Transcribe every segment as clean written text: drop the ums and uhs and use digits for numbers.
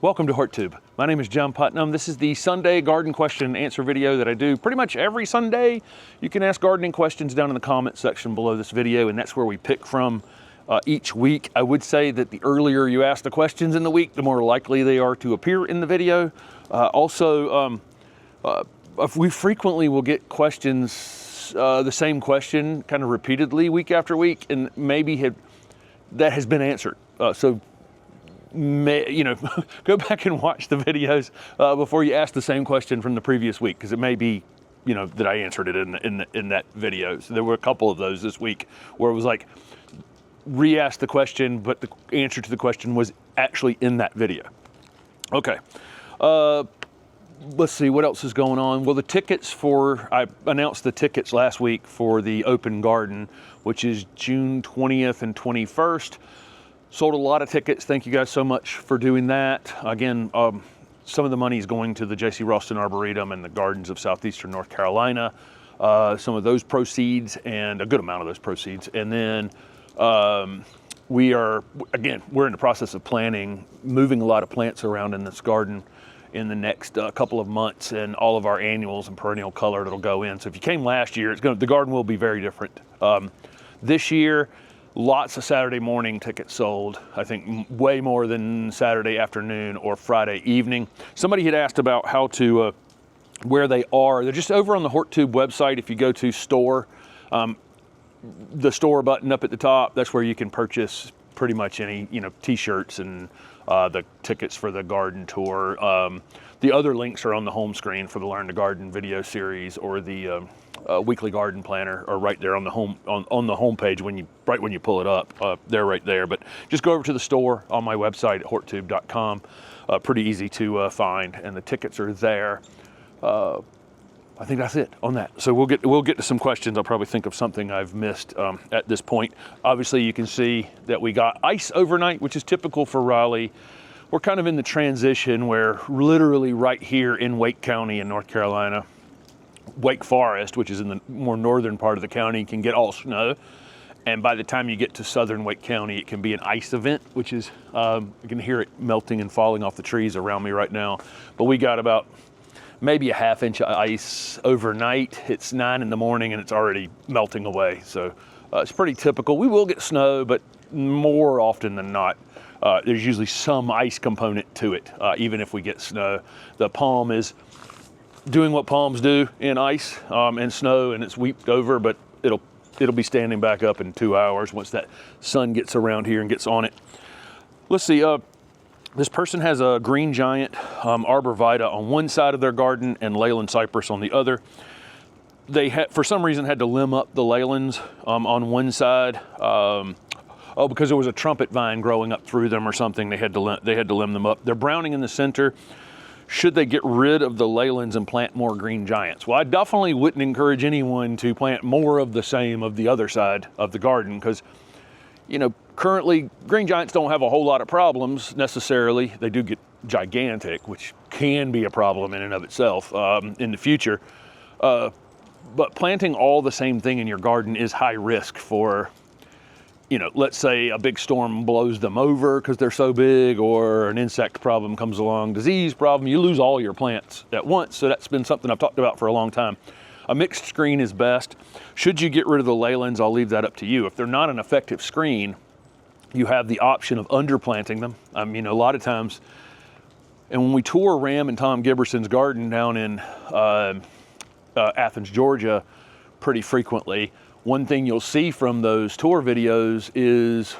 Welcome to HortTube. My name is John Putnam. This is the Sunday garden question and answer video that I do pretty much every Sunday. You can ask gardening questions down in the comment section below this video, and that's where we pick from each week. I would say that the earlier you ask the questions in the week, the more likely they are to appear in the video. We frequently will get questions, the same question kind of repeatedly week after week, and maybe that has been answered. Go back and watch the videos before you ask the same question from the previous week, because it may be, that I answered it in that video. So there were a couple of those this week where it was like re-ask the question, but the answer to the question was actually in that video. Okay, let's see what else is going on. Well, I announced the tickets last week for the open garden, which is June 20th and 21st. Sold a lot of tickets. Thank you guys so much for doing that. Again, some of the money is going to the J.C. Ralston Arboretum and the Gardens of Southeastern North Carolina. Some of those proceeds, and a good amount of those proceeds. And then we're in the process of planning, moving a lot of plants around in this garden in the next couple of months, and all of our annuals and perennial color that'll go in. So if you came last year, the garden will be very different. This year, lots of Saturday morning tickets sold. I think way more than Saturday afternoon or Friday evening. Somebody had asked about how to, where they are. They're just over on the HortTube website. If you go to store, the store button up at the top, that's where you can purchase pretty much any, t-shirts and the tickets for the garden tour. The other links are on the home screen for the Learn to Garden video series, or the weekly garden planner, are right there on the home page when you pull it up. They're right there. But just go over to the store on my website at horttube.com. Pretty easy to find, and the tickets are there. I think that's it on that. So we'll get to some questions. I'll probably think of something I've missed at this point. Obviously, you can see that we got ice overnight, which is typical for Raleigh. We're kind of in the transition where literally right here in Wake County in North Carolina, Wake Forest, which is in the more northern part of the county, can get all snow. And by the time you get to southern Wake County, it can be an ice event, which is, you can hear it melting and falling off the trees around me right now. But we got about maybe a ½ inch of ice overnight. It's 9 in the morning and it's already melting away. So it's pretty typical. We will get snow, but more often than not, there's usually some ice component to it, even if we get snow. The palm is doing what palms do in ice and snow, and it's weeped over, but it'll be standing back up in 2 hours once that sun gets around here and gets on it. Let's see, this person has a green giant arborvitae on one side of their garden and Leyland cypress on the other. They for some reason had to limb up the Leylands on one side. Because there was a trumpet vine growing up through them or something. They had to limb them up. They're browning in the center. Should they get rid of the Leylands and plant more green giants? Well, I definitely wouldn't encourage anyone to plant more of the same of the other side of the garden, because, currently green giants don't have a whole lot of problems necessarily. They do get gigantic, which can be a problem in and of itself in the future. But planting all the same thing in your garden is high risk for, let's say a big storm blows them over because they're so big, or an insect problem comes along, disease problem, you lose all your plants at once. So that's been something I've talked about for a long time. A mixed screen is best. Should you get rid of the Leylands, I'll leave that up to you. If they're not an effective screen, you have the option of underplanting them. A lot of times, and when we tour Ram and Tom Giberson's garden down in Athens, Georgia, pretty frequently, one thing you'll see from those tour videos is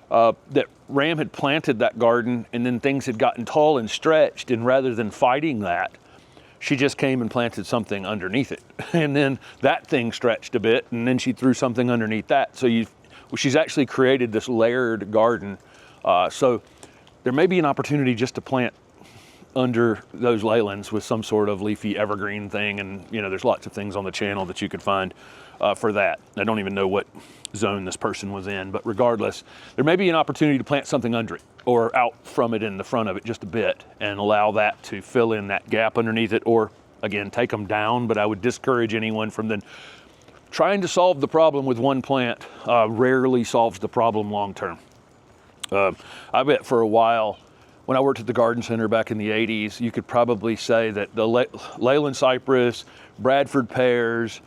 that Ram had planted that garden, and then things had gotten tall and stretched, and rather than fighting that, she just came and planted something underneath it. And then that thing stretched a bit, and then she threw something underneath that. So she's actually created this layered garden. So there may be an opportunity just to plant under those Leylands with some sort of leafy evergreen thing. And there's lots of things on the channel that you could find for that. I don't even know what zone this person was in, but regardless, there may be an opportunity to plant something under it or out from it in the front of it just a bit, and allow that to fill in that gap underneath it, or again, take them down. But I would discourage anyone from then trying to solve the problem with one plant. Rarely solves the problem long term. I bet for a while when I worked at the garden center back in the 80s, you could probably say that the Leyland cypress, Bradford pears,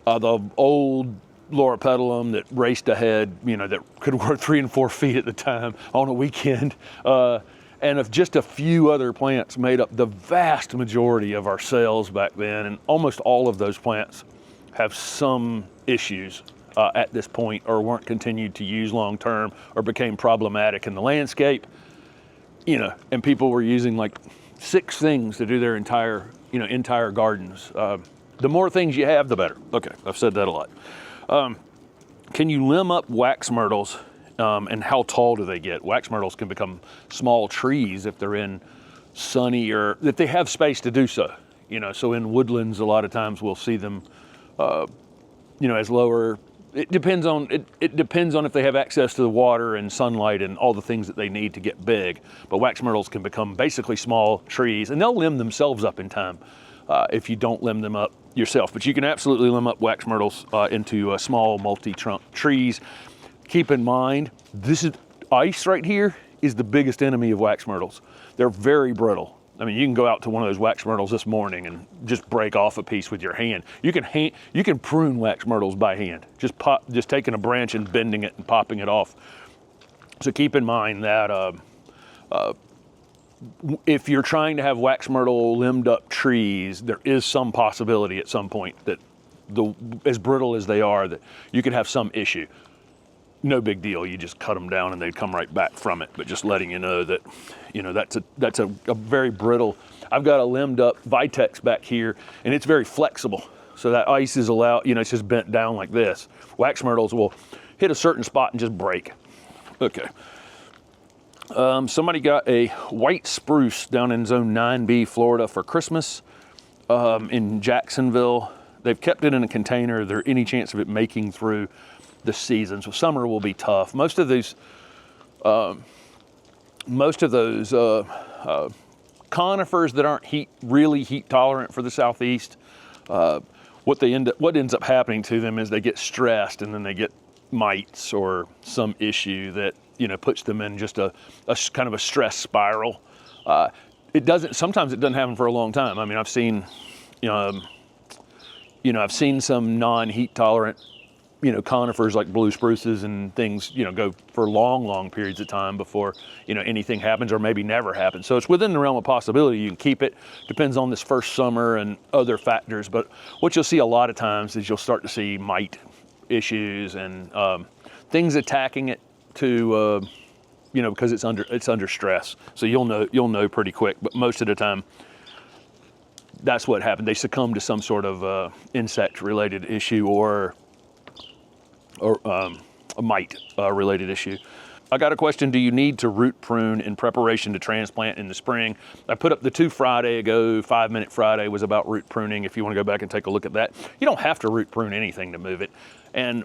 the old Loropetalum that raced ahead, you know, that could work 3 and 4 feet at the time on a weekend, and of just a few other plants made up the vast majority of our sales back then. And almost all of those plants have some issues at this point, or weren't continued to use long term, or became problematic in the landscape. You know, and people were using like 6 things to do their entire gardens. The more things you have, the better. Okay, I've said that a lot. Can you limb up wax myrtles, and how tall do they get? Wax myrtles can become small trees if they're in sunny, or if they have space to do so. You know, so in woodlands, a lot of times we'll see them, you know, as lower. It depends on if they have access to the water and sunlight and all the things that they need to get big. But wax myrtles can become basically small trees, and they'll limb themselves up in time if you don't limb them up yourself. But you can absolutely limb up wax myrtles into small multi-trunk trees. Keep in mind, ice right here is the biggest enemy of wax myrtles. They're very brittle. I mean, you can go out to one of those wax myrtles this morning and just break off a piece with your hand. You can prune wax myrtles by hand, just taking a branch and bending it and popping it off. So keep in mind that if you're trying to have wax myrtle limbed up trees, there is some possibility at some point that as brittle as they are, that you could have some issue. No big deal, you just cut them down and they'd come right back from it. But just letting you know that, you know, that's a very brittle. I've got a limbed up Vitex back here, and it's very flexible. So that ice is allowed, you know, it's just bent down like this. Wax myrtles will hit a certain spot and just break. Okay. Somebody got a white spruce down in zone 9B, Florida for Christmas in Jacksonville. They've kept it in a container. Is there any chance of it making through the season? So summer will be tough. Most of those conifers that aren't really heat tolerant for the Southeast, what ends up happening to them is they get stressed, and then they get mites or some issue that, you know, puts them in just a kind of a stress spiral. Sometimes it doesn't happen for a long time. I mean, I've seen some non-heat tolerant, you know, conifers like blue spruces and things, you know, go for long periods of time before, you know, anything happens, or maybe never happens. So it's within the realm of possibility. You can keep it. Depends on this first summer and other factors. But what you'll see a lot of times is you'll start to see mite issues and things attacking it to, you know, because it's under stress. So you'll know pretty quick. But most of the time, that's what happened. They succumb to some sort of insect-related issue or a mite related issue. I got a question. Do you need to root prune in preparation to transplant in the spring? I put up the 2 Friday ago, 5-minute Friday was about root pruning. If you want to go back and take a look at that, you don't have to root prune anything to move it. And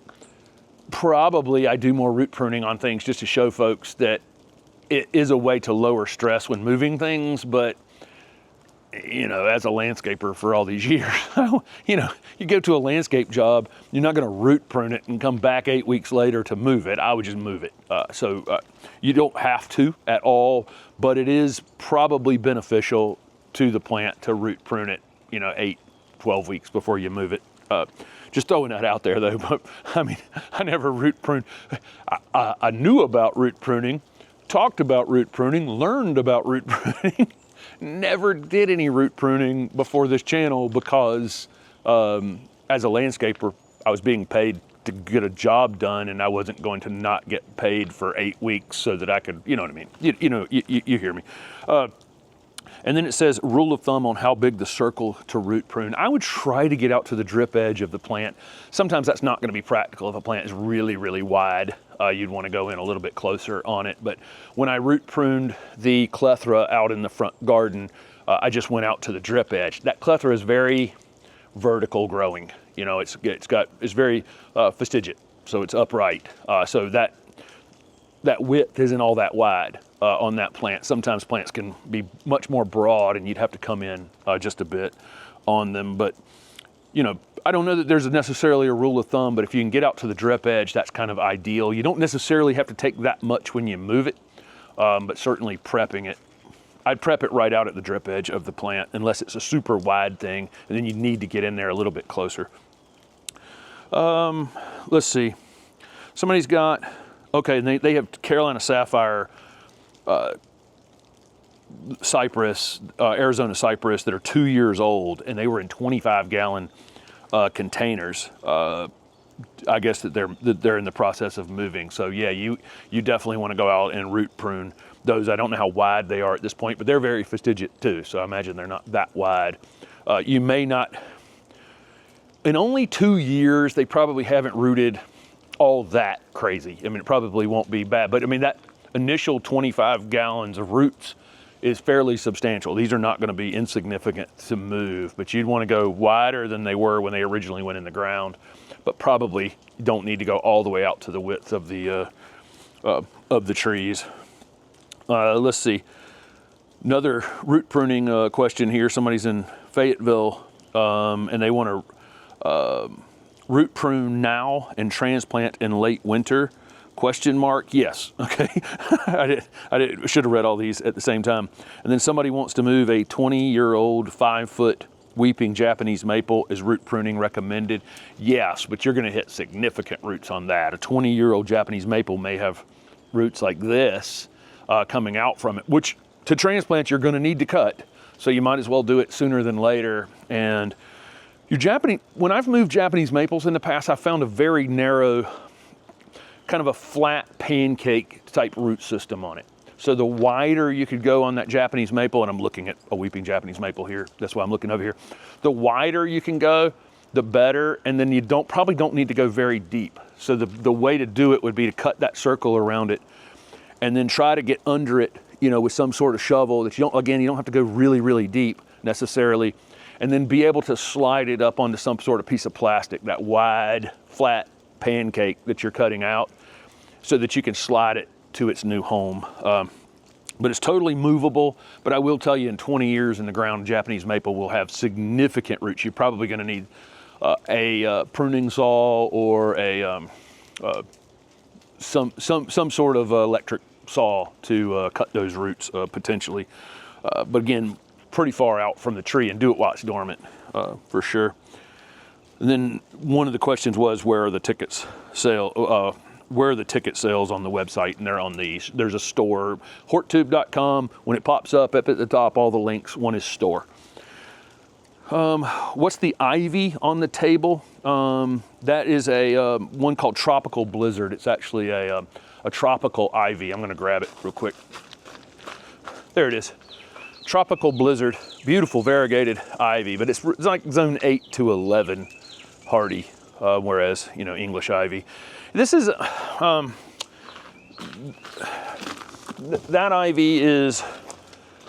probably I do more root pruning on things just to show folks that it is a way to lower stress when moving things. But, you know, as a landscaper for all these years, you know, you go to a landscape job, you're not going to root prune it and come back 8 weeks later to move it. I would just move it. So you don't have to at all, but it is probably beneficial to the plant to root prune it, you know, 8-12 weeks before you move it. Just throwing that out there though. But I mean, I never root pruned. I knew about root pruning, talked about root pruning, learned about root pruning. Never did any root pruning before this channel because as a landscaper, I was being paid to get a job done, and I wasn't going to not get paid for 8 weeks so that I could, you know what I mean? You hear me. And then it says rule of thumb on how big the circle to root prune. I would try to get out to the drip edge of the plant. Sometimes that's not going to be practical if a plant is really, really wide. You'd want to go in a little bit closer on it. But when I root pruned the clethra out in the front garden, I just went out to the drip edge. That clethra is very vertical growing. You know, it's very fastigiate, so it's upright. So that width isn't all that wide on that plant. Sometimes plants can be much more broad, and you'd have to come in just a bit on them. But, you know, I don't know that there's necessarily a rule of thumb, but if you can get out to the drip edge, that's kind of ideal. You don't necessarily have to take that much when you move it. but certainly prepping it. I'd prep it right out at the drip edge of the plant, unless it's a super wide thing, and then you need to get in there a little bit closer. Let's see. Somebody's got, okay, they have Carolina Sapphire cypress, Arizona cypress that are 2 years old, and they were in 25-gallon containers. I guess that they're in the process of moving. So yeah, you definitely want to go out and root prune those. I don't know how wide they are at this point, but they're very fastigiate too. So I imagine they're not that wide. You may not, in only 2 years, they probably haven't rooted all that crazy. I mean, it probably won't be bad, but I mean, that initial 25 gallons of roots is fairly substantial. These are not going to be insignificant to move, but you'd want to go wider than they were when they originally went in the ground, but probably don't need to go all the way out to the width of the trees. Let's see. Another root pruning question here. Somebody's in Fayetteville, and they want to root prune now and transplant in late winter. Question mark? Yes. Okay. I should have read all these at the same time. And then somebody wants to move a 20-year-old 5-foot weeping Japanese maple. Is root pruning recommended? Yes, but you're going to hit significant roots on that. A 20-year-old Japanese maple may have roots like this coming out from it, which to transplant you're going to need to cut. So you might as well do it sooner than later. And when I've moved Japanese maples in the past, I found a very narrow, kind of a flat pancake type root system on it. So the wider you could go on that Japanese maple, and I'm looking at a weeping Japanese maple here, that's why I'm looking over here. The wider you can go, the better, and then you probably don't need to go very deep. So the way to do it would be to cut that circle around it and then try to get under it, with some sort of shovel that you don't have to go really, really deep necessarily, and then be able to slide it up onto some sort of piece of plastic, that wide, flat pancake that you're cutting out, so that you can slide it to its new home. But it's totally movable. But I will tell you, in 20 years in the ground, Japanese maple will have significant roots. You're probably going to need a pruning saw or some sort of electric saw to cut those roots potentially. But again, pretty far out from the tree, and do it while it's dormant for sure. And then one of the questions was, where are the tickets where are the ticket sales on the website? And they're on there's a store, HortTube.com. When it pops up at the top, all the links, one is store. What's the ivy on the table? That is a one called Tropical Blizzard. It's actually a tropical ivy. I'm going to grab it real quick. There it is. Tropical Blizzard, beautiful variegated ivy, but it's like zone 8 to 11 hardy, whereas English ivy. This is that ivy is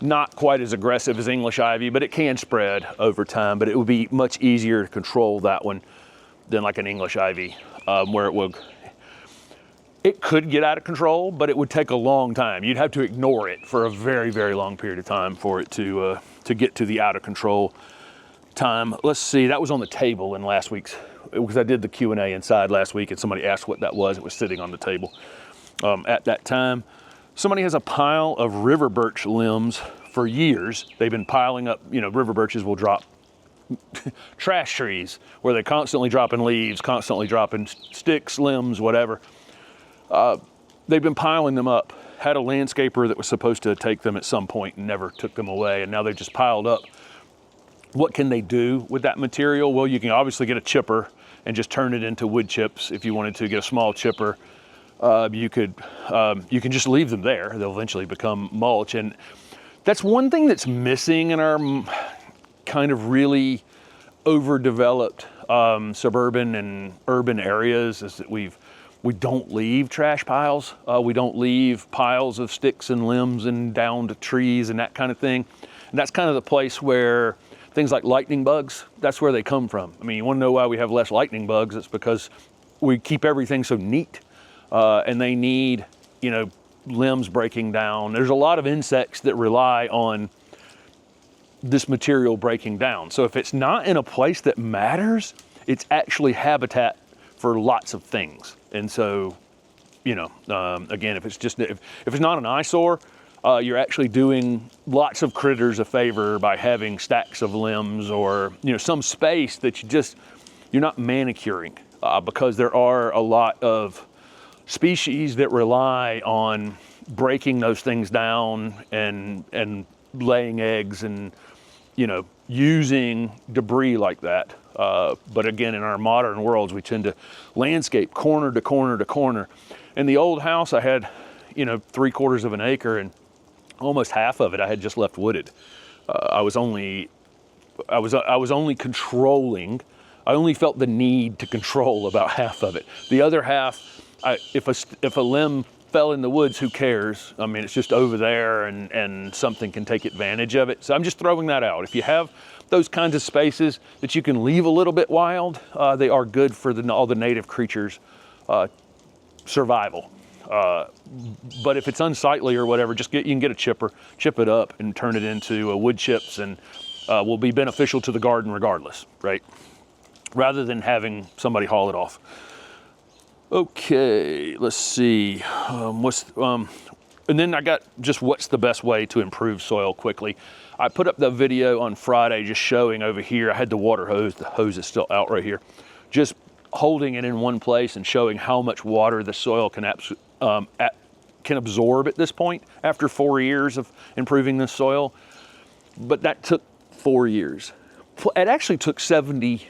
not quite as aggressive as English ivy, but it can spread over time. But it would be much easier to control that one than like an English ivy, where it could get out of control, but it would take a long time. You'd have to ignore it for a very, very long period of time for it to get to the out of control time. Let's see, that was on the table in last week's, because I did the Q&A inside last week and somebody asked what that was. It was sitting on the table at that time. Somebody has a pile of river birch limbs for years. They've been piling up, river birches will drop trash trees where they're constantly dropping leaves, constantly dropping sticks, limbs, whatever. They've been piling them up. Had a landscaper that was supposed to take them at some point and never took them away, and now they've just piled up. What can they do with that material? Well, you can obviously get a chipper and just turn it into wood chips. If you wanted to get a small chipper, you can just leave them there. They'll eventually become mulch. And that's one thing that's missing in our kind of really overdeveloped suburban and urban areas, is that we don't leave trash piles. We don't leave piles of sticks and limbs and downed trees and that kind of thing. And that's kind of the place where things like lightning bugs, that's where they come from. I mean, you want to know why we have less lightning bugs? It's because we keep everything so neat, and they need, limbs breaking down. There's a lot of insects that rely on this material breaking down. So if it's not in a place that matters, it's actually habitat for lots of things. And so You know, again, if it's not an eyesore, you're actually doing lots of critters a favor by having stacks of limbs or, you know, some space that you're not manicuring, because there are a lot of species that rely on breaking those things down and laying eggs and, you know, using debris like that. But again, in our modern worlds, we tend to landscape corner to corner to corner. In the old house, I had, you know, 3/4 of an acre, and almost half of it I had just left wooded. I only felt the need to control about half of it. The other half, if a limb fell in the woods, who cares? I mean, it's just over there, and something can take advantage of it. So I'm just throwing that out. If you have those kinds of spaces that you can leave a little bit wild, they are good for all the native creatures' survival. But if it's unsightly or whatever, you can get a chipper, chip it up and turn it into wood chips, and will be beneficial to the garden regardless, right? Rather than having somebody haul it off. Okay, let's see. And then I got just what's the best way to improve soil quickly. I put up the video on Friday just showing over here. I had the water hose. The hose is still out right here. Just holding it in one place and showing how much water the soil can absorb at this point after 4 years of improving the soil. But that took 4 years. It actually took 70,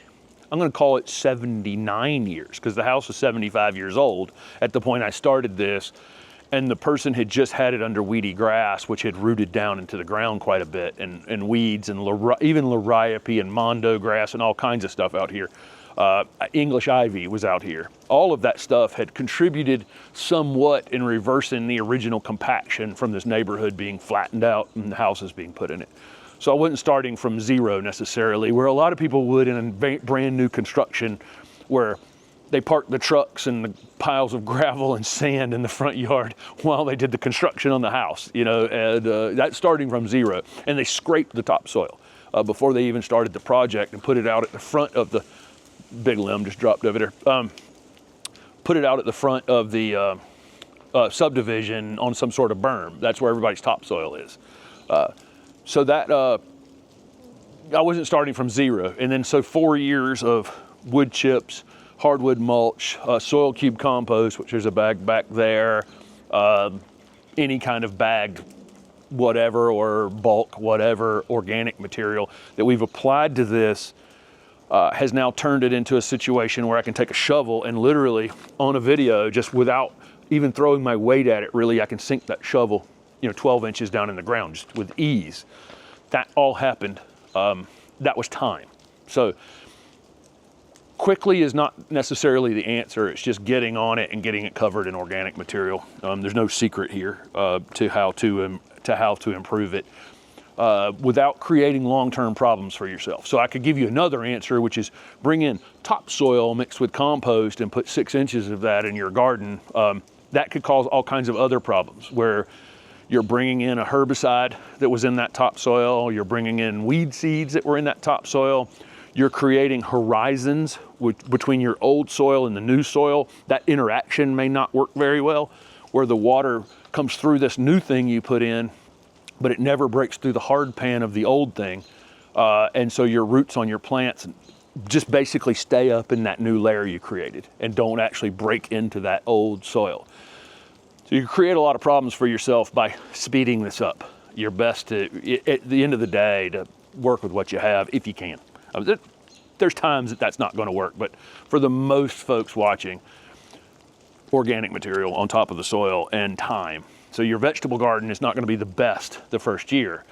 I'm going to call it 79 years, because the house was 75 years old at the point I started this, and the person had just had it under weedy grass, which had rooted down into the ground quite a bit, and weeds, and even liriope and mondo grass and all kinds of stuff out here. English ivy was out here. All of that stuff had contributed somewhat in reversing the original compaction from this neighborhood being flattened out and the houses being put in it. So I wasn't starting from zero necessarily, where a lot of people would in a brand new construction, where they parked the trucks and the piles of gravel and sand in the front yard while they did the construction on the house, you know, and that's starting from zero. And they scraped the topsoil before they even started the project and put it out at the front of the big limb just dropped over there. Put it out at the front of the subdivision on some sort of berm. That's where everybody's topsoil is. So that, I wasn't starting from zero. And then so 4 years of wood chips, hardwood mulch, Soil3 Compost, which there's a bag back there, any kind of bagged whatever or bulk whatever organic material that we've applied to this has now turned it into a situation where I can take a shovel and literally on a video, just without even throwing my weight at it, really, I can sink that shovel, you know, 12 inches down in the ground just with ease. That all happened. That was time. So quickly is not necessarily the answer. It's just getting on it and getting it covered in organic material. There's no secret here to how to improve it without creating long-term problems for yourself. So I could give you another answer, which is bring in topsoil mixed with compost and put 6 inches of that in your garden. That could cause all kinds of other problems, where you're bringing in a herbicide that was in that topsoil, you're bringing in weed seeds that were in that topsoil, you're creating horizons between your old soil and the new soil. That interaction may not work very well, where the water comes through this new thing you put in, but it never breaks through the hard pan of the old thing. And so your roots on your plants just basically stay up in that new layer you created and don't actually break into that old soil. So you create a lot of problems for yourself by speeding this up. Your best to, at the end of the day, to work with what you have if you can. There's times that that's not going to work, but for the most folks watching, organic material on top of the soil and time. So your vegetable garden is not going to be the best the first year.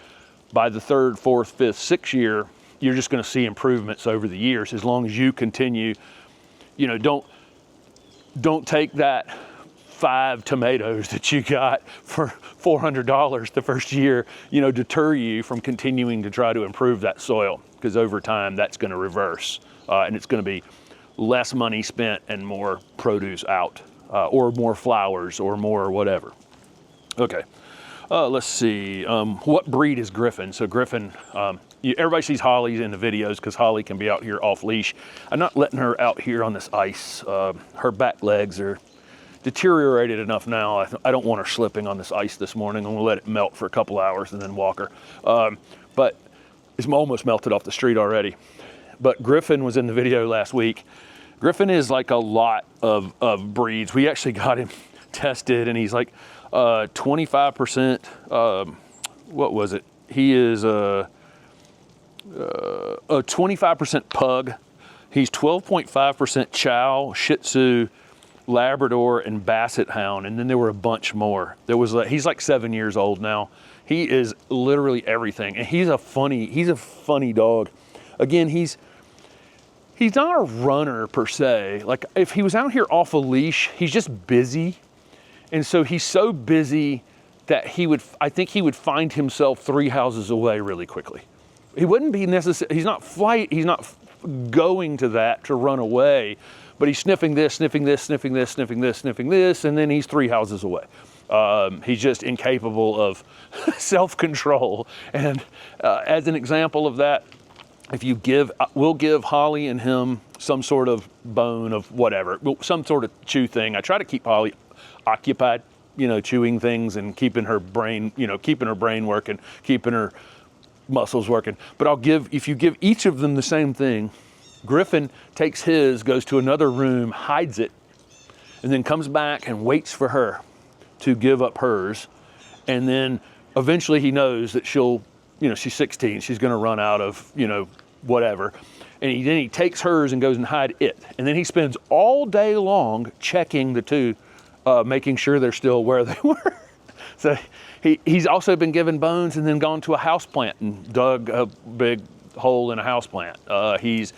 By the third, fourth, fifth, sixth year, you're just going to see improvements over the years as long as you continue. You know, don't take that 5 tomatoes that you got for $400 the first year, you know, deter you from continuing to try to improve that soil, because over time that's going to reverse and it's going to be less money spent and more produce out, or more flowers or more whatever. Okay, let's see. What breed is Griffin? So Griffin, everybody sees Holly in the videos because Holly can be out here off leash. I'm not letting her out here on this ice. Her back legs are, deteriorated enough now. I don't want her slipping on this ice this morning. I'm gonna let it melt for a couple hours and then walk her. But it's almost melted off the street already. But Griffin was in the video last week. Griffin is like a lot of breeds. We actually got him tested, and he's like 25%, what was it? He is a 25% pug. He's 12.5% chow, Shih Tzu, Labrador, and Basset Hound, and then there were a bunch more. He's like 7 years old now. He is literally everything, and he's a funny dog. Again, he's not a runner per se. Like if he was out here off a leash, he's just busy, and so he's so busy that I think he would find himself 3 houses away really quickly. He wouldn't be necessary. He's not going to that to run away, but he's sniffing this, sniffing this, sniffing this, sniffing this, sniffing this, and then he's 3 houses away. He's just incapable of self-control. And as an example of that, we'll give Holly and him some sort of bone of whatever, some sort of chew thing. I try to keep Holly occupied, chewing things and keeping her brain working, keeping her muscles working. But if you give each of them the same thing, Griffin takes his, goes to another room, hides it, and then comes back and waits for her to give up hers. And then eventually he knows that she's 16, she's gonna run out of, whatever. And then he takes hers and goes and hide it. And then he spends all day long checking the two, making sure they're still where they were. So he's also been given bones and then gone to a house plant and dug a big hole in a house plant. He's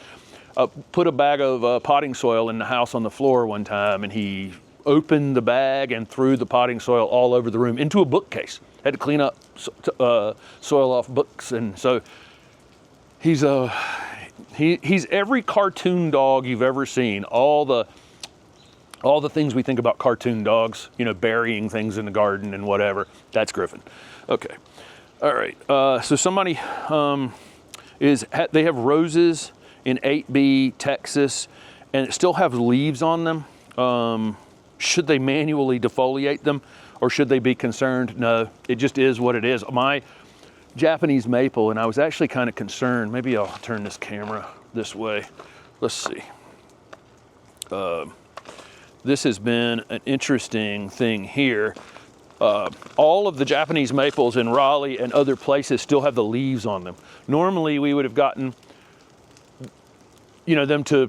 put a bag of potting soil in the house on the floor one time, and he opened the bag and threw the potting soil all over the room into a bookcase. Had to clean up soil off books, and so he's every cartoon dog you've ever seen. All the things we think about cartoon dogs, burying things in the garden and whatever. That's Griffin. Okay, all right. So somebody they have roses in 8B Texas, and it still have leaves on them. Should they manually defoliate them, or should they be concerned? No, it just is what it is. My Japanese maple, and I was actually kind of concerned. Maybe I'll turn this camera this way. Let's see. This has been an interesting thing here. All of the Japanese maples in Raleigh and other places still have the leaves on them. Normally we would have gotten, them to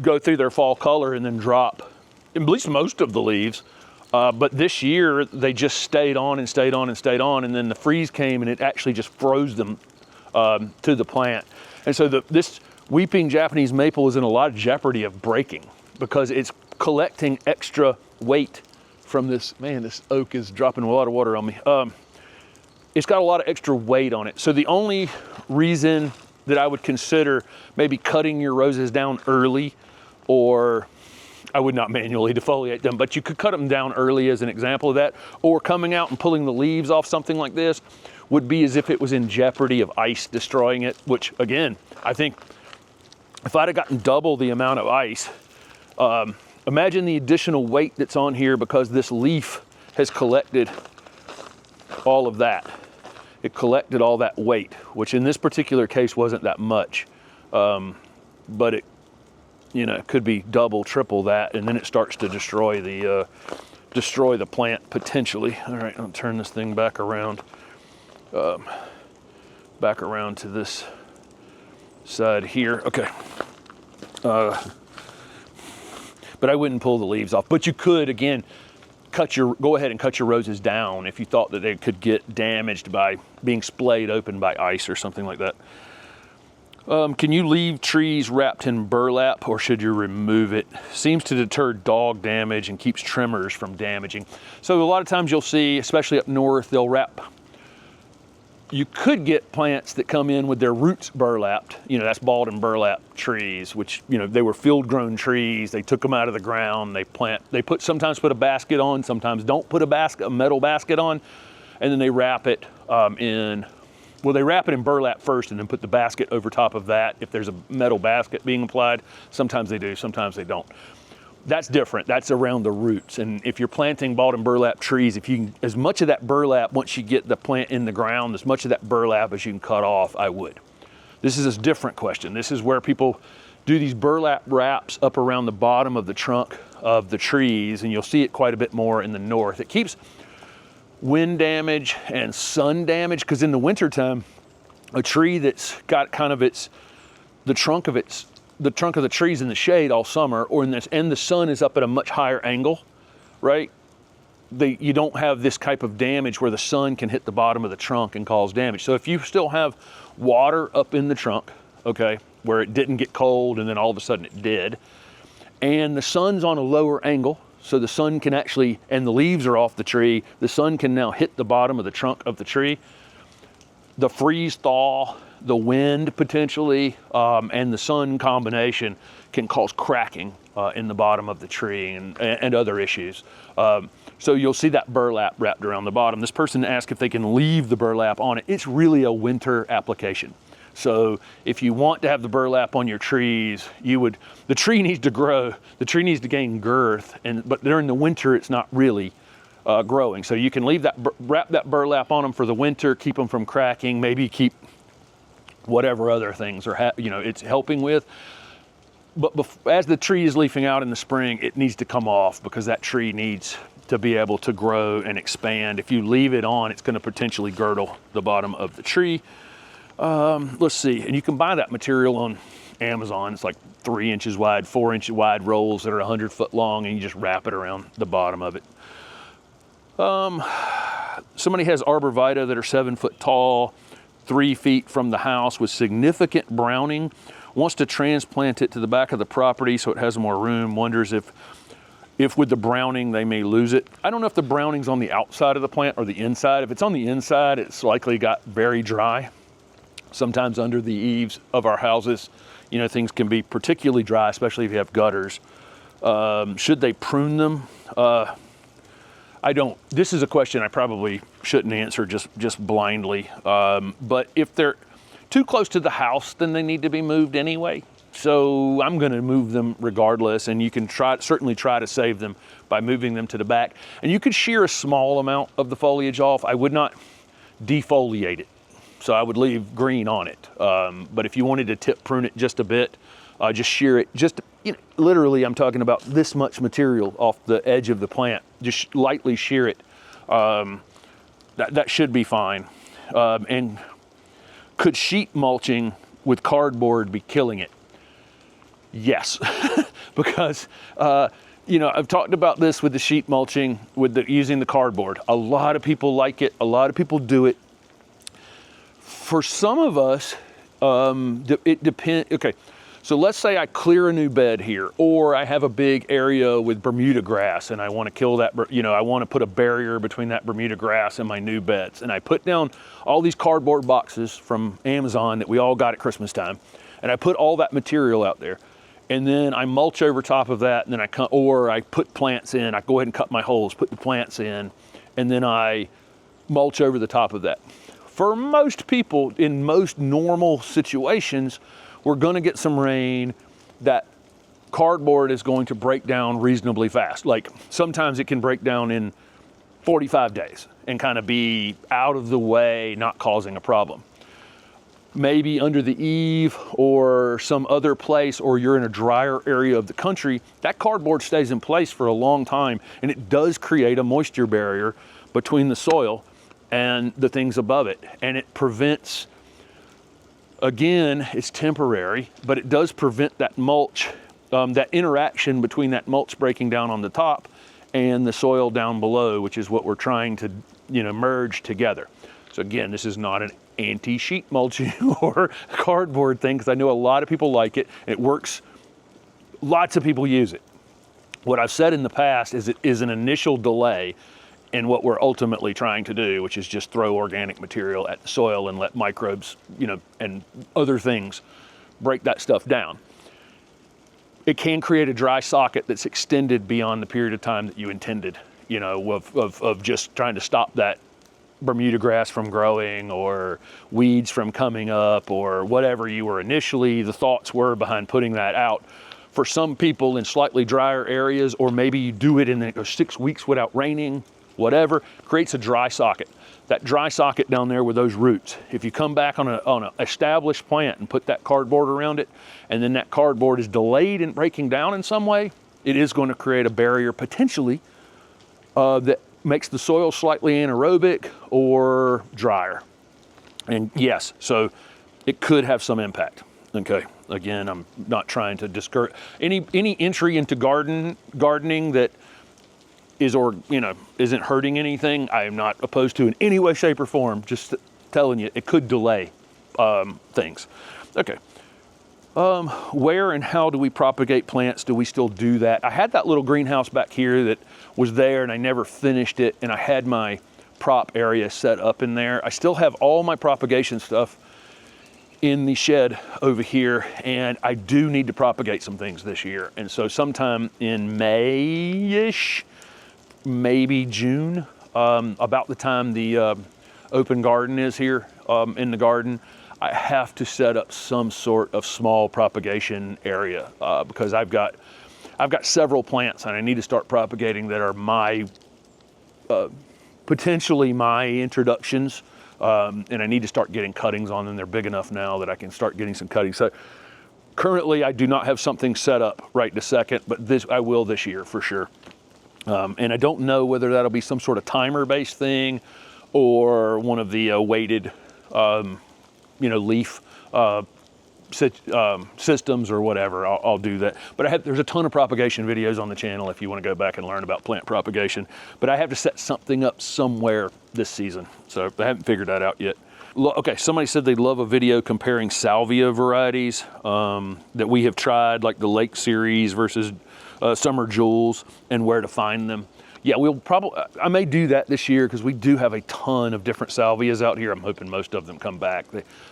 go through their fall color and then drop at least most of the leaves. But this year they just stayed on and stayed on and stayed on, and then the freeze came and it actually just froze them to the plant. And so this weeping Japanese maple is in a lot of jeopardy of breaking because it's collecting extra weight from this. Man, this oak is dropping a lot of water on me. It's got a lot of extra weight on it. So the only reason that I would consider maybe cutting your roses down early, or I would not manually defoliate them, but you could cut them down early as an example of that, or coming out and pulling the leaves off something like this would be as if it was in jeopardy of ice destroying it, which again, I think if I'd have gotten double the amount of ice, imagine the additional weight that's on here because this leaf has collected all of that. It collected all that weight, which in this particular case wasn't that much, but it could be double, triple that, and then it starts to destroy the plant potentially. All right, I'll turn this thing back around to this side here. Okay. But I wouldn't pull the leaves off. But you could, again, go ahead and cut your roses down if you thought that they could get damaged by being splayed open by ice or something like that. Can you leave trees wrapped in burlap, or should you remove it? Seems to deter dog damage and keeps tremors from damaging. So a lot of times you'll see, especially up north, they'll wrap. You could get plants that come in with their roots burlapped. That's balled and burlap trees, which, they were field grown trees. They took them out of the ground. They sometimes put a basket on, sometimes don't put a metal basket on, and then they wrap it they wrap it in burlap first and then put the basket over top of that if there's a metal basket being applied. Sometimes they do, sometimes they don't. That's different. That's around the roots. And if you're planting balled and burlap trees, if you can, as much of that burlap, once you get the plant in the ground, as much of that burlap as you can cut off, I would. This is a different question. This is where people do these burlap wraps up around the bottom of the trunk of the trees, and you'll see it quite a bit more in the north. It keeps wind damage and sun damage, because in the wintertime, a tree that's got kind of the trunk of the trees in the shade all summer, and the sun is up at a much higher angle, right? You don't have this type of damage where the sun can hit the bottom of the trunk and cause damage. So if you still have water up in the trunk, okay, where it didn't get cold and then all of a sudden it did, and the sun's on a lower angle, so the sun can actually, and the leaves are off the tree, the sun can now hit the bottom of the trunk of the tree. The freeze thaw, the wind potentially, and the sun combination can cause cracking in the bottom of the tree and other issues. So you'll see that burlap wrapped around the bottom. This person asked if they can leave the burlap on it. It's really a winter application. So if you want to have the burlap on your trees, the tree needs to grow, the tree needs to gain girth, but during the winter it's not really growing. So you can wrap that burlap on them for the winter, keep them from cracking, maybe keep whatever other things it's helping with. But as the tree is leafing out in the spring, it needs to come off, because that tree needs to be able to grow and expand. If you leave it on, it's going to potentially girdle the bottom of the tree. Let's see, and you can buy that material on Amazon. It's like 3 inches wide, 4 inch wide rolls that are 100 foot long, and you just wrap it around the bottom of it. Somebody has arborvitae that are 7 foot tall, 3 feet from the house with significant browning, wants to transplant it to the back of the property so it has more room, wonders if with the browning they may lose it. I don't know if the browning's on the outside of the plant or the inside. If it's on the inside, it's likely got very dry. Sometimes under the eaves of our houses, things can be particularly dry, especially if you have gutters. Should they prune them? This is a question I probably shouldn't answer just blindly. But if they're too close to the house, then they need to be moved anyway. So I'm going to move them regardless, and you can certainly try to save them by moving them to the back. And you could shear a small amount of the foliage off. I would not defoliate it, so I would leave green on it. But if you wanted to tip prune it just a bit, just shear it. Literally, I'm talking about this much material off the edge of the plant. Just lightly shear it. That should be fine. And could sheet mulching with cardboard be killing it? Yes, because I've talked about this with the sheet mulching, using the cardboard. A lot of people like it. A lot of people do it. For some of us, it depends. Okay, so let's say I clear a new bed here, or I have a big area with Bermuda grass and I want to kill that, I want to put a barrier between that Bermuda grass and my new beds. And I put down all these cardboard boxes from Amazon that we all got at Christmas time. And I put all that material out there. And then I mulch over top of that, and then I put plants in. I go ahead and cut my holes, put the plants in, and then I mulch over the top of that. For most people, in most normal situations, we're going to get some rain. That cardboard is going to break down reasonably fast. Like sometimes it can break down in 45 days and kind of be out of the way, not causing a problem. Maybe under the eave or some other place, or you're in a drier area of the country, that cardboard stays in place for a long time, and it does create a moisture barrier between the soil and the things above it. And it prevents, again, it's temporary, but it does prevent that mulch, that interaction between that mulch breaking down on the top and the soil down below, which is what we're trying to, merge together. So again, this is not an anti-sheet mulching or cardboard thing, because I know a lot of people like it. It works. Lots of people use it. What I've said in the past is it is an initial delay in what we're ultimately trying to do, which is just throw organic material at the soil and let microbes, and other things break that stuff down. It can create a dry socket that's extended beyond the period of time that you intended, of just trying to stop that Bermuda grass from growing or weeds from coming up or whatever the thoughts were behind putting that out for some people in slightly drier areas, or maybe you do it and then it goes 6 weeks without raining, whatever, creates a dry socket. That dry socket down there with those roots, if you come back on an established plant and put that cardboard around it, and then that cardboard is delayed in breaking down in some way, it is going to create a barrier potentially that makes the soil slightly anaerobic or drier. And yes, so it could have some impact. Okay, again, I'm not trying to discourage any entry into gardening that is, or isn't hurting anything. I am not opposed to in any way, shape, or form. Just telling you, it could delay things. Okay. Where and how do we propagate plants? Do we still do that? I had that little greenhouse back here that was there and I never finished it, and I had my prop area set up in there. I still have all my propagation stuff in the shed over here, and I do need to propagate some things this year. And so sometime in May-ish, maybe June, about the time the open garden is here in the garden, I have to set up some sort of small propagation area because I've got several plants and I need to start propagating that are my potentially my introductions, and I need to start getting cuttings on them. They're big enough now that I can start getting some cuttings. So currently I do not have something set up right this second, but this I will this year for sure. And I don't know whether that'll be some sort of timer-based thing or one of the weighted leaf systems or whatever. I'll do that. But there's a ton of propagation videos on the channel if you want to go back and learn about plant propagation. But I have to set something up somewhere this season. So I haven't figured that out yet. Okay, somebody said they'd love a video comparing salvia varieties that we have tried, like the Lake Series versus Summer Jewels, and where to find them. Yeah, I may do that this year because we do have a ton of different salvias out here. I'm hoping most of them come back.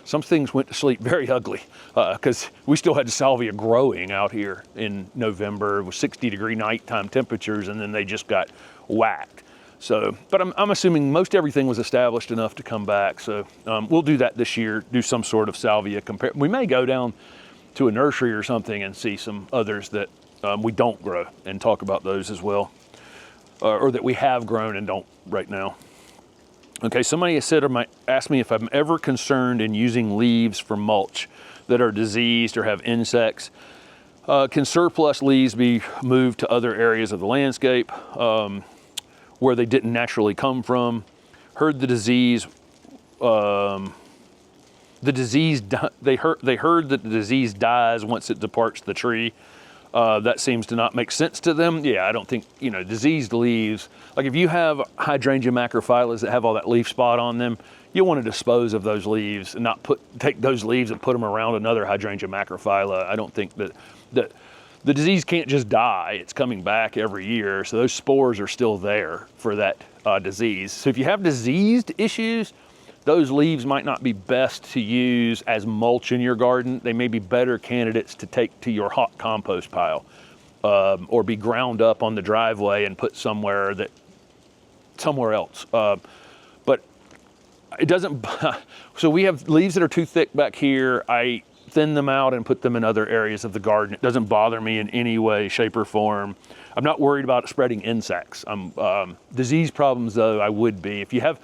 Some things went to sleep very ugly because we still had salvia growing out here in November with 60-degree nighttime temperatures, and then they just got whacked. So, but I'm assuming most everything was established enough to come back. So we'll do that this year, do some sort of salvia compare. We may go down to a nursery or something and see some others that we don't grow and talk about those as well. Or that we have grown and don't right now. Okay, somebody has said or might ask me if I'm ever concerned in using leaves for mulch that are diseased or have insects. Can surplus leaves be moved to other areas of the landscape where they didn't naturally come from? Heard the disease. They heard that the disease dies once it departs the tree. That seems to not make sense to them. Yeah, I don't think, diseased leaves, like if you have hydrangea macrophyllus that have all that leaf spot on them, you want to dispose of those leaves and not take those leaves and put them around another hydrangea macrophylla. I don't think that the disease can't just die. It's coming back every year. So those spores are still there for that disease. So if you have diseased issues, those leaves might not be best to use as mulch in your garden. They may be better candidates to take to your hot compost pile or be ground up on the driveway and put somewhere else. But it doesn't, so we have leaves that are too thick back here. I thin them out and put them in other areas of the garden. It doesn't bother me in any way, shape, or form. I'm not worried about spreading insects. Disease problems though, I would be. If you have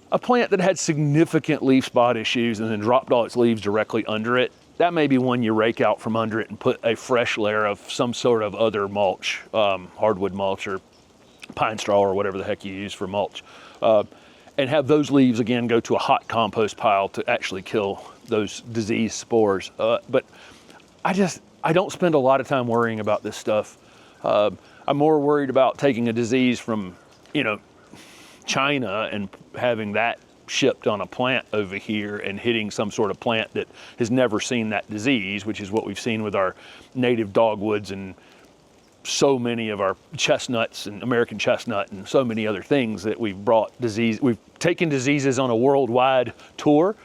a plant that had significant leaf spot issues and then dropped all its leaves directly under it, that may be one you rake out from under it and put a fresh layer of some sort of other mulch, hardwood mulch or pine straw or whatever the heck you use for mulch, and have those leaves again go to a hot compost pile to actually kill those disease spores. But I don't spend a lot of time worrying about this stuff. I'm more worried about taking a disease from, China and having that shipped on a plant over here and hitting some sort of plant that has never seen that disease, which is what we've seen with our native dogwoods and so many of our chestnuts and American chestnut and so many other things that we've brought disease. We've taken diseases on a worldwide tour,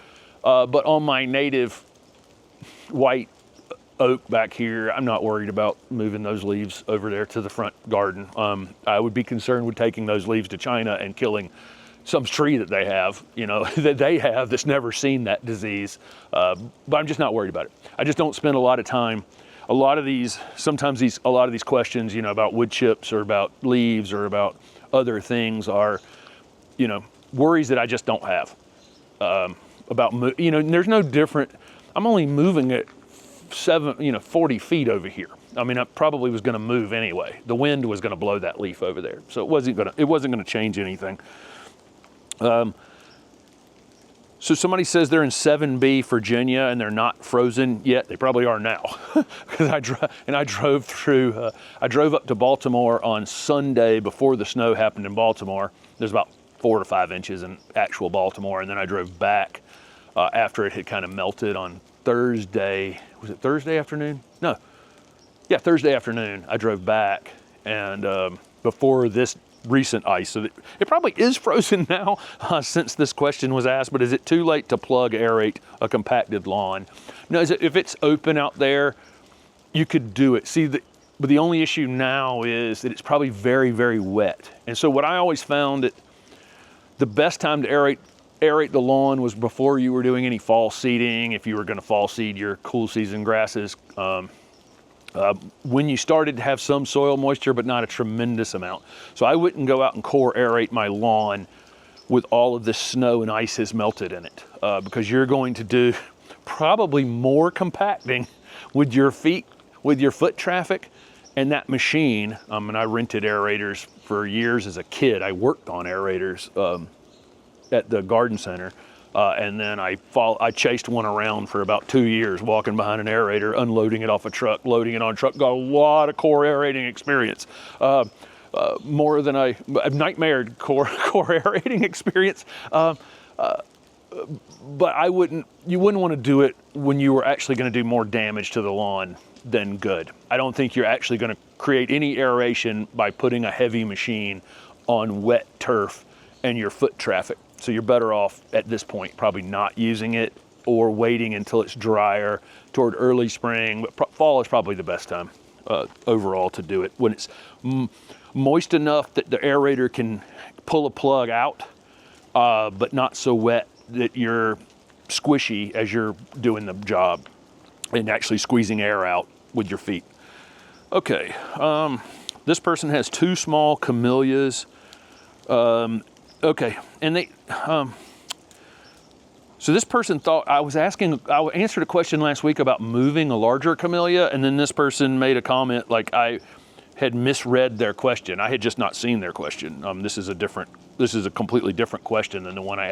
but on my native white oak back here, I'm not worried about moving those leaves over there to the front garden. I would be concerned with taking those leaves to China and killing some tree that they have, that's never seen that disease. But I'm just not worried about it. I just don't spend a lot of time a lot of these questions, you know, about wood chips or about leaves or about other things are, you know, worries that I just don't have. You know, there's no different. I'm only moving it 40 feet over here. I mean, I probably was going to move anyway. The wind was going to blow that leaf over there, so it wasn't going to change anything. So somebody says they're in 7B, Virginia, and they're not frozen yet. They probably are now, because I drove up to Baltimore on Sunday before the snow happened in Baltimore. There's about 4 to 5 inches in actual Baltimore, and then I drove back after it had kind of melted on Thursday. Was it Thursday afternoon? No. Yeah, Thursday afternoon. I drove back, and before this recent ice, so it probably is frozen now since this question was asked. But is it too late to plug aerate a compacted lawn? No, if it's open out there, you could do it. See, but the only issue now is that it's probably very, very wet. And so what I always found that the best time to aerate the lawn was before you were doing any fall seeding, if you were going to fall seed your cool season grasses. When you started to have some soil moisture, but not a tremendous amount. So I wouldn't go out and core aerate my lawn with all of this snow and ice has melted in it, because you're going to do probably more compacting with your foot traffic. And that machine, and I rented aerators for years as a kid. I worked on aerators at the garden center. And then I chased one around for about 2 years, walking behind an aerator, unloading it off a truck, loading it on a truck. Got a lot of core aerating experience, more than I've nightmared core aerating experience. But you wouldn't want to do it when you were actually going to do more damage to the lawn than good. I don't think you're actually going to create any aeration by putting a heavy machine on wet turf and your foot traffic. So you're better off at this point probably not using it, or waiting until it's drier toward early spring. But fall is probably the best time overall to do it, when it's moist enough that the aerator can pull a plug out, but not so wet that you're squishy as you're doing the job and actually squeezing air out with your feet. Okay, this person has 2 small camellias. Okay, and they, so this person thought I answered a question last week about moving a larger camellia, and then this person made a comment like I had misread their question. I had just not seen their question. This is a completely different question than the one I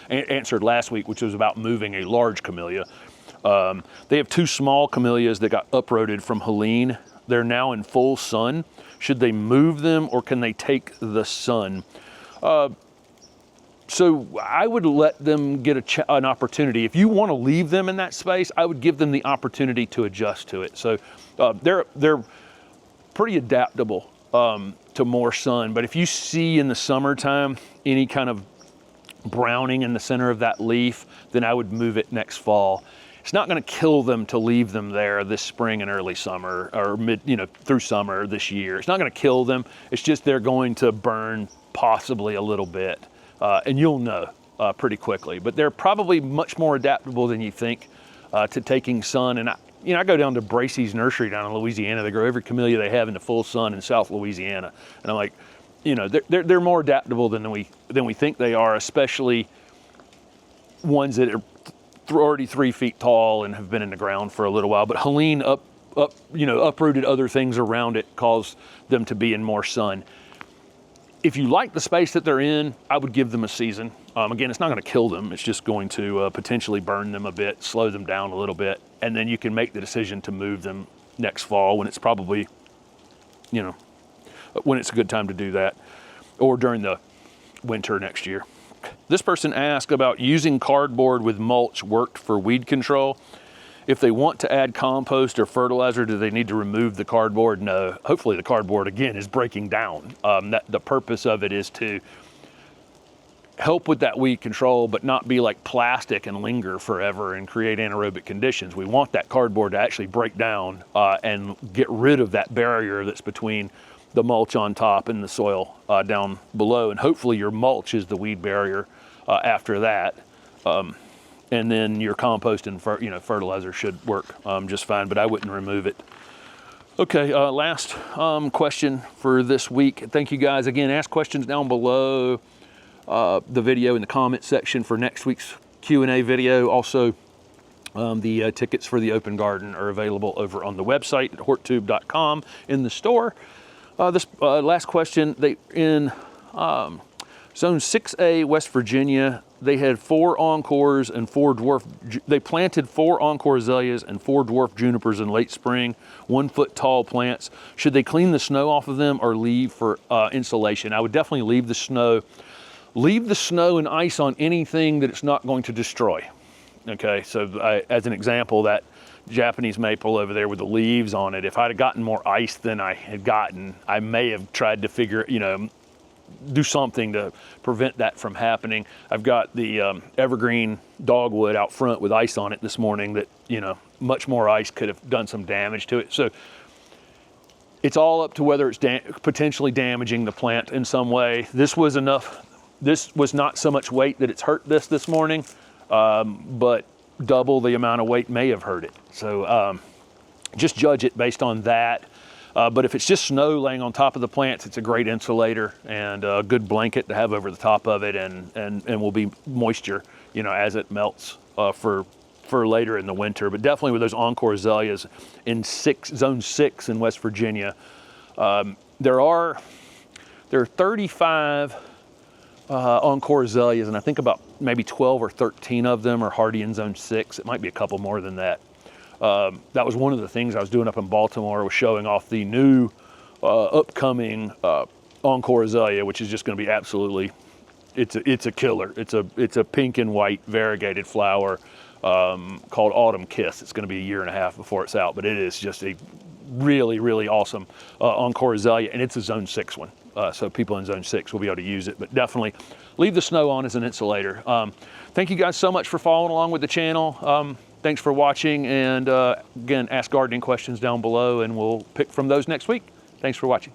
answered last week, which was about moving a large camellia. They have 2 small camellias that got uprooted from Helene. They're now in full sun. Should they move them, or can they take the sun? So I would let them get an opportunity. If you want to leave them in that space, I would give them the opportunity to adjust to it. So they're pretty adaptable to more sun. But if you see in the summertime any kind of browning in the center of that leaf, then I would move it next fall. It's not going to kill them to leave them there this spring and early summer, or through summer this year. It's not going to kill them. It's just they're going to burn possibly a little bit. And you'll know pretty quickly, but they're probably much more adaptable than you think to taking sun. And I go down to Bracey's nursery down in Louisiana. They grow every camellia they have in the full sun in South Louisiana, and I'm like, they're more adaptable than we think they are, especially ones that are already 3 feet tall and have been in the ground for a little while. But Helene uprooted other things around it, caused them to be in more sun. If you like the space that they're in, I would give them a season. Again, it's not going to kill them. It's just going to potentially burn them a bit, slow them down a little bit, and then you can make the decision to move them next fall when it's probably, when it's a good time to do that, or during the winter next year. This person asked about using cardboard with mulch worked for weed control. If they want to add compost or fertilizer, do they need to remove the cardboard? No. Hopefully the cardboard, again, is breaking down. The purpose of it is to help with that weed control, but not be like plastic and linger forever and create anaerobic conditions. We want that cardboard to actually break down and get rid of that barrier that's between the mulch on top and the soil down below. And hopefully your mulch is the weed barrier after that. and then your compost and fertilizer should work just fine, but I wouldn't remove it. Okay, last question for this week. Thank you guys again. Ask questions down below the video in the comment section for next week's Q&A video. Also, the tickets for the open garden are available over on the website at horttube.com in the store. This last question, in Zone 6A, West Virginia, they had 4 Encores and 4 they planted 4 Encore Azaleas and 4 dwarf junipers in late spring, 1 foot tall plants. Should they clean the snow off of them or leave for insulation? I would definitely leave the snow. Leave the snow and ice on anything that it's not going to destroy. Okay, so as an example, that Japanese maple over there with the leaves on it, if I'd have gotten more ice than I had gotten, I may have tried to do something to prevent that from happening. I've got the evergreen dogwood out front with ice on it this morning that, much more ice could have done some damage to it. So it's all up to whether it's potentially damaging the plant in some way. This was not so much weight that it's hurt this morning, but double the amount of weight may have hurt it. So just judge it based on that. But if it's just snow laying on top of the plants, it's a great insulator and a good blanket to have over the top of it, and will be moisture, as it melts for later in the winter. But definitely with those Encore Azaleas in Zone 6 in West Virginia, there are 35 Encore Azaleas, and I think about maybe 12 or 13 of them are hardy in Zone 6. It might be a couple more than that. That was one of the things I was doing up in Baltimore, was showing off the new upcoming Encore Azalea, which is just going to be absolutely, it's a killer. It's a pink and white variegated flower called Autumn Kiss. It's going to be 1.5 years before it's out, but it is just a really, really awesome Encore Azalea, and it's a Zone 6 one. So people in Zone 6 will be able to use it, but definitely leave the snow on as an insulator. Thank you guys so much for following along with the channel. Thanks for watching, and again, ask gardening questions down below, and we'll pick from those next week. Thanks for watching.